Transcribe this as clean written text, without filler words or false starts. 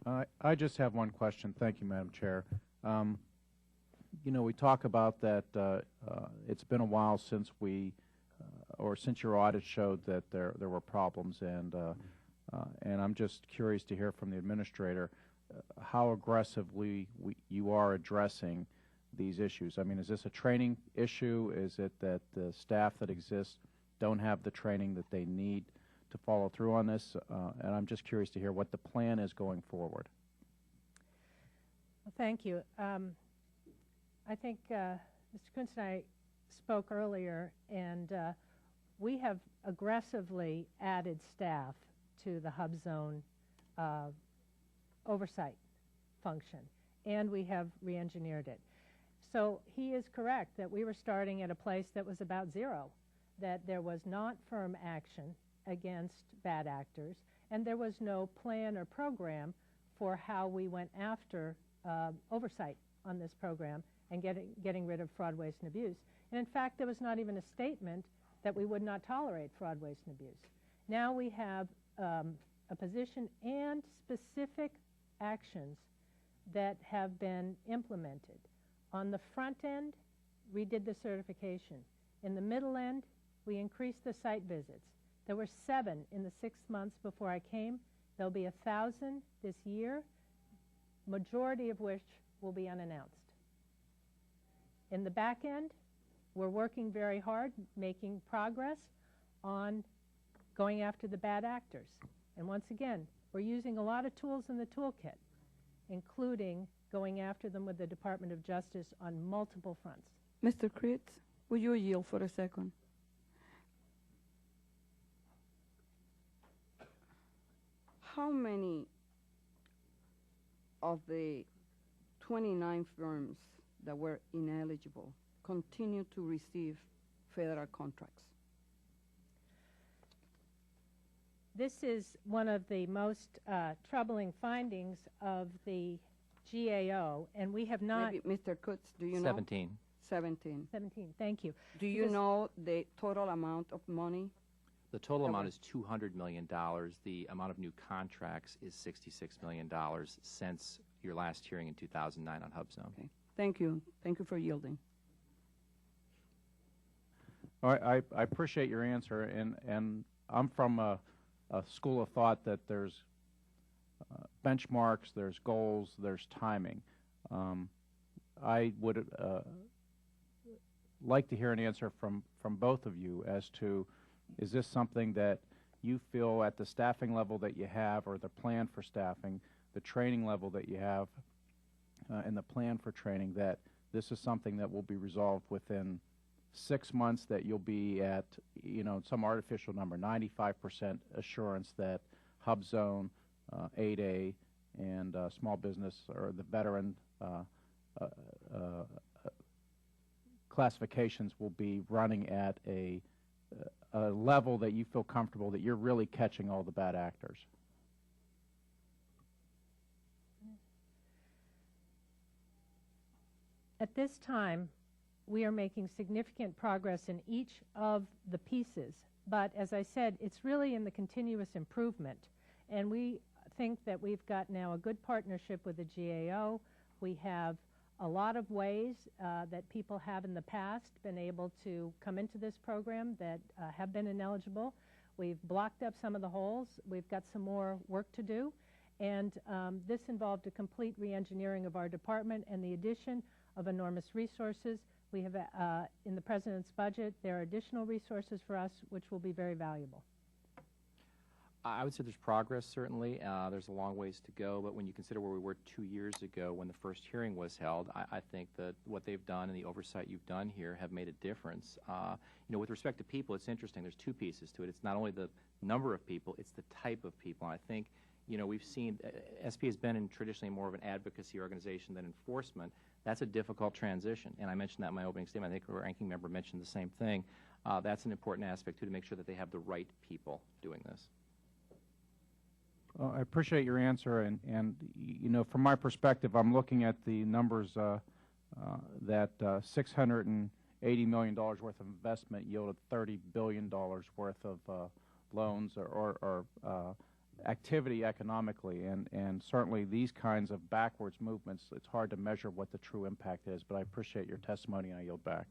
I just have one question. Thank you, Madam Chair. You know, we talk about that it's been a while since since your audit showed that there were problems, and I'm just curious to hear from the Administrator how aggressively you are addressing these issues. I mean, is this a training issue? Is it that the staff that exists don't have the training that they need to follow through on this? And I'm just curious to hear what the plan is going forward. Well, thank you. I think Mr. Critz and I spoke earlier, and we have aggressively added staff to the hub zone oversight function, and we have re-engineered it. So he is correct that we were starting at a place that was about zero, that there was not firm action against bad actors, and there was no plan or program for how we went after oversight on this program and getting rid of fraud, waste, and abuse. And in fact, there was not even a statement that we would not tolerate fraud, waste, and abuse. Now we have a position and specific actions that have been implemented. On the front end, we did the certification. In the middle end, we increased the site visits. There were 7 in the 6 months before I came. There'll be 1,000 this year, majority of which will be unannounced. In the back end, we're working very hard, making progress on going after the bad actors. And once again, we're using a lot of tools in the toolkit, including going after them with the Department of Justice on multiple fronts. Mr. Critz, will you yield for a second? How many of the 29 firms that were ineligible continue to receive federal contracts? This is one of the most troubling findings of the GAO, and we have not... Maybe, Mr. Critz, do you know? 17. 17. 17, thank you. Do you know the total amount of money? The total amount is $200 million. The amount of new contracts is $66 million since your last hearing in 2009 on HubZone. Okay. Thank you. Thank you for yielding. All right, I appreciate your answer, and I'm from a school of thought that there's benchmarks, there's goals, there's timing. I would like to hear an answer from both of you as to, is this something that you feel at the staffing level that you have, or the plan for staffing, the training level that you have, and the plan for training, that this is something that will be resolved within 6 months, that you'll be at, you know, some artificial number, 95% assurance that HubZone, 8A, and small business or the veteran classifications will be running at a level that you feel comfortable that you're really catching all the bad actors? At this time, we are making significant progress in each of the pieces. But as I said, it's really in the continuous improvement. And we think that we've got now a good partnership with the GAO. We have a lot of ways that people have in the past been able to come into this program that have been ineligible. We've blocked up some of the holes. We've got some more work to do. And this involved a complete re-engineering of our department and the addition of enormous resources. We have, in the President's budget, there are additional resources for us which will be very valuable. I would say there's progress, certainly. There's a long ways to go, but when you consider where we were 2 years ago when the first hearing was held, I think that what they've done and the oversight you've done here have made a difference. You know, with respect to people, it's interesting. There's 2 pieces to it. It's not only the number of people, it's the type of people. And I think, you know, we've seen, SBA has been in traditionally more of an advocacy organization than enforcement. That's a difficult transition, and I mentioned that in my opening statement. I think our ranking member mentioned the same thing. That's an important aspect, too, to make sure that they have the right people doing this. I appreciate your answer, and you know, from my perspective, I'm looking at the numbers that $680 million worth of investment yielded $30 billion worth of loans or activity economically, and certainly these kinds of backwards movements, it's hard to measure what the true impact is, but I appreciate your testimony, and I yield back.